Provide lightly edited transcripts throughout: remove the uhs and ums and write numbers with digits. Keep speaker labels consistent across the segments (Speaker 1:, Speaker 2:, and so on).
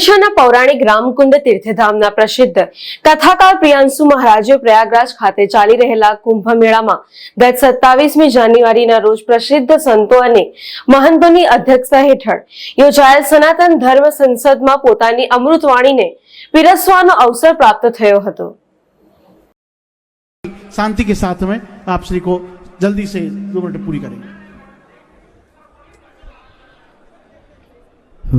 Speaker 1: ઓડિશાના પૌરાણિક રામકુંડ તીર્થધામના પ્રસિદ્ધ કથાકાર પ્રિયાંશુ મહારાજે પ્રયાગરાજ ખાતે ચાલી રહેલા કુંભ મેળામાં ગત 27મી જાન્યુઆરીના રોજ પ્રસિદ્ધ સંતો અને મહંતોની અધ્યક્ષતા હેઠળ યોજાયેલ સનાતન ધર્મ સંસદમાં પોતાની અમૃતવાણીને પીરસવાનો અવસર પ્રાપ્ત થયો હતો।
Speaker 2: शांति के साथ में आप श्री को जल्दी से 2 मिनट पूरी करेंगे।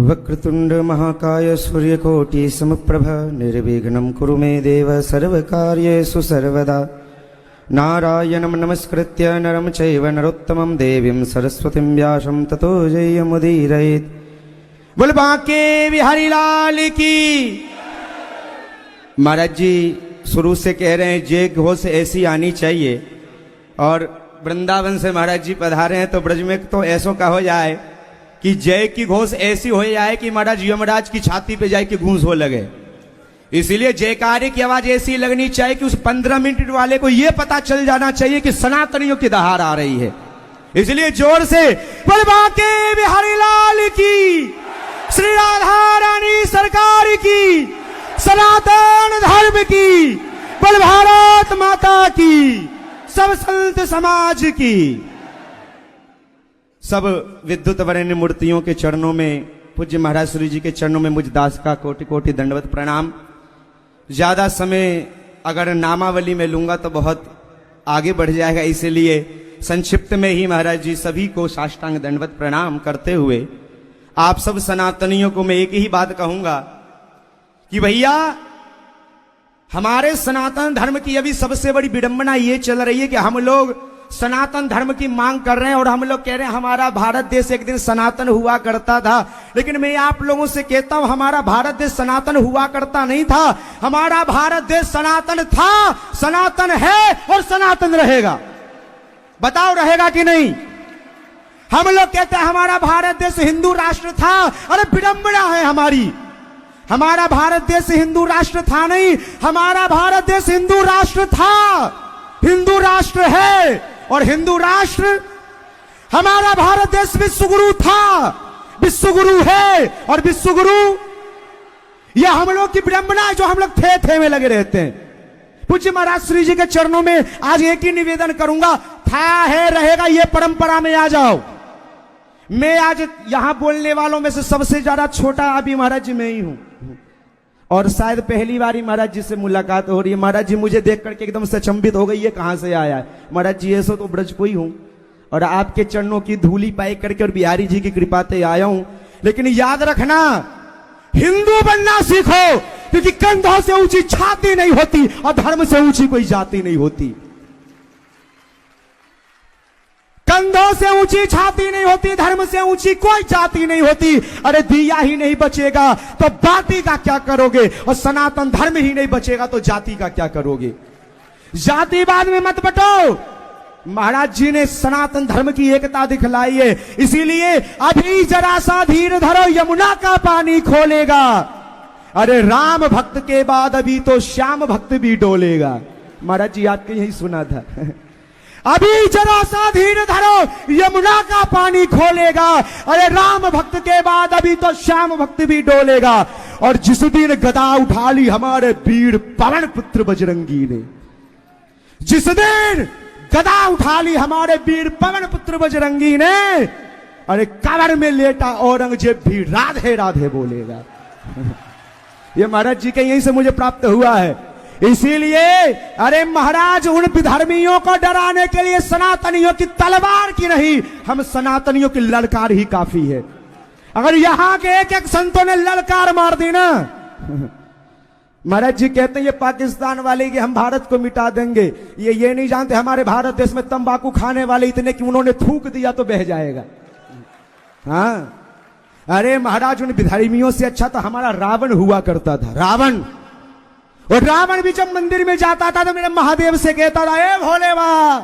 Speaker 3: वक्रतुंड महाकाय सूर्यकोटि समप्रभ निर्विघ्नं कुरु मे देव सर्वकार्येषु सर्वदा। नारायणं नमस्कृत्य नरं चैव नरोत्तमं देवीं सरस्वतीं व्यासं ततो जयमुदीरयेत्। बोल बांके बिहारी लाल की। महाराज जी शुरू से कह रहे हैं जय घोष ऐसी आनी चाहिए, और वृंदावन से महाराज जी पधारे हैं तो ब्रज में तो ऐसो का हो जाए कि जय की घोष ऐसी हो जाए कि महाराज यमराज की छाती पे जाए कि गूंज हो लगे। इसीलिए जयकारे की आवाज ऐसी लगनी चाहिए कि उस 15 मिनट वाले को यह पता चल जाना चाहिए कि सनातनियों की दहाड़ आ रही है। इसलिए जोर से बोल बांके बिहारी लाल की, श्री राधा रानी सरकार की, सनातन धर्म की, बोल भारत माता की, सब संत समाज की। सब विद्युत वरेण्य मूर्तियों के चरणों में, पूज्य महाराज श्री जी के चरणों में मुझ दास का कोटि कोटि दंडवत प्रणाम। ज्यादा समय अगर नामावली में लूंगा तो बहुत आगे बढ़ जाएगा, इसलिए संक्षिप्त में ही महाराज जी सभी को साष्टांग दंडवत प्रणाम करते हुए आप सब सनातनियों को मैं एक ही बात कहूंगा कि भैया हमारे सनातन धर्म की अभी सबसे बड़ी विडंबना ये चल रही है कि हम लोग सनातन धर्म की मांग कर रहे हैं और हम लोग कह रहे हैं हमारा भारत देश एक दिन सनातन हुआ करता था। लेकिन मैं आप लोगों से कहता हूं हमारा भारत देश सनातन हुआ करता नहीं था। हमारा भारत देश सनातन था, सनातन है और सनातन रहेगा। बताओ रहेगा कि नहीं? हम लोग कहते हैं हमारा भारत देश हिंदू राष्ट्र था। अरे विडंबना है हमारी। हमारा भारत देश हिंदू राष्ट्र था नहीं, हमारा भारत देश हिंदू राष्ट्र था, हिंदू राष्ट्र है और हिंदू राष्ट्र। हमारा भारत देश विश्वगुरु था, विश्वगुरु है और विश्वगुरु यह हम लोग की विडंबना है जो हम लोग थे में लगे रहते हैं। पूज्य महाराज श्री जी के चरणों में आज एक ही निवेदन करूंगा, था है रहेगा ये परंपरा में आ जाओ। मैं आज यहां बोलने वालों में से सबसे ज्यादा छोटा अभी महाराज जी मैं ही हूं, और शायद पहली बार ही महाराज जी से मुलाकात हो रही है। महाराज जी मुझे देख करके एकदम से अचंभित हो गई, ये कहां से आया है। महाराज जी ऐसा तो ब्रज को ही हूं और आपके चरणों की धूली पाई करके और बिहारी जी की कृपा से आया हूं। लेकिन याद रखना हिंदू बनना सीखो, क्योंकि कंधों से ऊंची छाती नहीं होती और धर्म से ऊंची कोई जाति नहीं होती। कंधों से ऊंची छाती नहीं होती, धर्म से ऊंची कोई जाति नहीं होती। अरे दिया ही नहीं बचेगा तो बाती का क्या करोगे, और सनातन धर्म ही नहीं बचेगा तो जाति का क्या करोगे। जातिवाद में मत बटो। महाराज जी ने सनातन धर्म की एकता दिखलाई है, इसीलिए अभी जरा सा धीर धरो यमुना का पानी खोलेगा। अरे राम भक्त के बाद अभी तो श्याम भक्त भी डोलेगा। महाराज जी आपके यही सुना था। अभी जरा सा धीर धरो यमुना का पानी खोलेगा। अरे राम भक्त के बाद अभी तो श्याम भक्त भी डोलेगा। और जिस दिन गदा उठा ली हमारे वीर पवन पुत्र बजरंगी ने, जिस दिन गदा उठा ली हमारे वीर पवन पुत्र बजरंगी ने, अरे कबर में लेटा औरंगजेब भी राधे राधे बोलेगा। ये महाराज जी के यहीं से मुझे प्राप्त हुआ है। इसीलिए अरे महाराज उन विधर्मियों को डराने के लिए सनातनियों की तलवार की नहीं, हम सनातनियों की ललकार ही काफी है। अगर यहां के एक एक संतों ने ललकार मार दी ना, महाराज जी कहते हैं ये पाकिस्तान वाले कि हम भारत को मिटा देंगे, ये नहीं जानते हमारे भारत देश में तंबाकू खाने वाले इतने कि उन्होंने थूक दिया तो बह जाएगा। हाँ अरे महाराज उन विधर्मियों से अच्छा तो हमारा रावण हुआ करता था। रावण, और रावण भी जब मंदिर में जाता था तो मेरे महादेव से कहता था, ए भोले बा,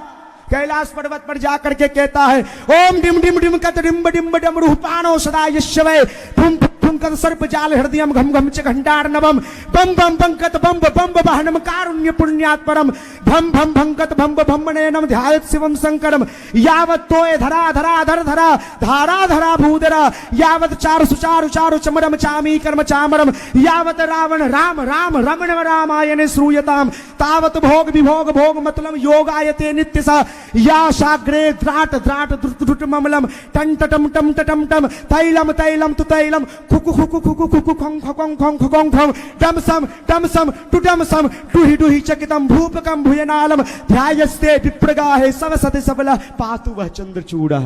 Speaker 3: कैलाश पर्वत पर जाकर के कहता है ओम डिम डिम डिम कत डिम्ब डिम्ब डम रूपानो सदा यशवे तुम फुंकत सर्प जाल हृदयम घम घम च घंटार नवम बम बम बंकत बम बम वाहनम कारुण्य पुण्यात् परम भम भम भंकत भम भम नयनम ध्यायत शिवम शंकरम यावत तोय धरा धरा धर धरा धारा धरा भूधरा यावत चारु सुचारु चारु चमरम चामी कर्म चामरम यावत रावण राम राम रमण रामायण श्रूयताम तावत भोग विभोग भोग मतलब योगायते नित्य सा या शाग्रे द्राट द्राट द्रुट ममलम टन टटम टम टटम टम तैलम तैलम तु तैलम खुकु खुकु खुकु खुकु खं खं खं खं खं टम सम टुटम सम टुहि टुहि चकितम भूपकम भुयनालम ध्यायस्ते विप्रगाहे सब सति सबला पातु वह चंद्रचूड़ा।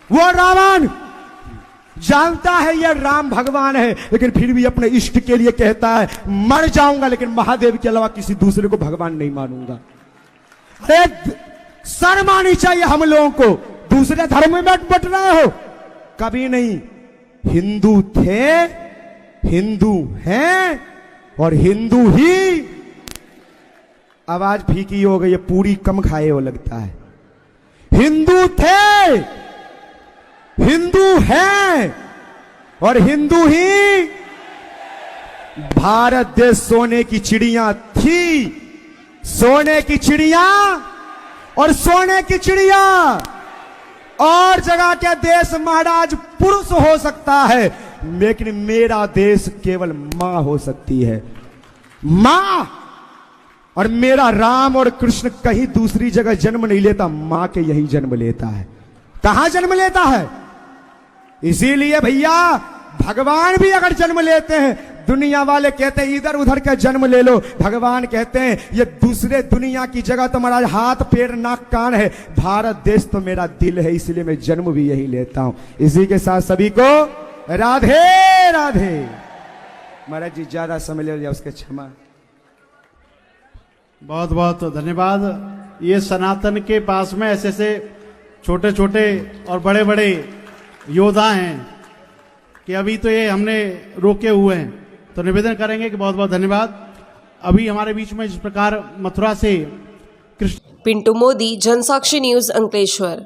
Speaker 3: वो रावण जानता है ये राम भगवान है, लेकिन फिर भी अपने इष्ट के लिए कहता है मर जाऊंगा लेकिन महादेव के अलावा किसी दूसरे को भगवान नहीं मानूंगा। अरे शर्म आनी चाहिए हम लोगों को, दूसरे धर्म में बट रहे हो, कभी नहीं। हिंदू थे, हिंदू हैं और हिंदू ही। आवाज फीकी हो गई है, पूरी कम खाए हो लगता है। हिंदू थे, हिंदू हैं और हिंदू ही। भारत देश सोने की चिड़िया थी, सोने की चिड़िया और सोने की चिड़िया और जगह के देश महाराज पुरुष हो सकता है, लेकिन मेरा देश केवल मां हो सकती है, मां। और मेरा राम और कृष्ण कहीं दूसरी जगह जन्म नहीं लेता, मां के यही जन्म लेता है। कहां जन्म लेता है? इसीलिए भैया भगवान भी अगर जन्म लेते हैं, दुनिया वाले कहते हैं इधर उधर का जन्म ले लो, भगवान कहते हैं ये दूसरे दुनिया की जगह तो महाराज हाथ पैर नाक कान है, भारत देश तो मेरा दिल है, इसलिए मैं जन्म भी यही लेता हूं। इसी के साथ सभी को राधे राधे। महाराज जी ज्यादा समय ले लिया, उसके क्षमा।
Speaker 2: बहुत बहुत धन्यवाद। ये सनातन के पास में ऐसे ऐसे छोटे छोटे और बड़े बड़े योद्धा हैं कि अभी तो ये हमने रोके हुए हैं, तो निवेदन करेंगे कि बहुत बहुत धन्यवाद। अभी हमारे बीच में जिस प्रकार मथुरा से कृष्ण
Speaker 1: पिंटू मोदी, जनसाक्षी न्यूज, अंकलेश्वर।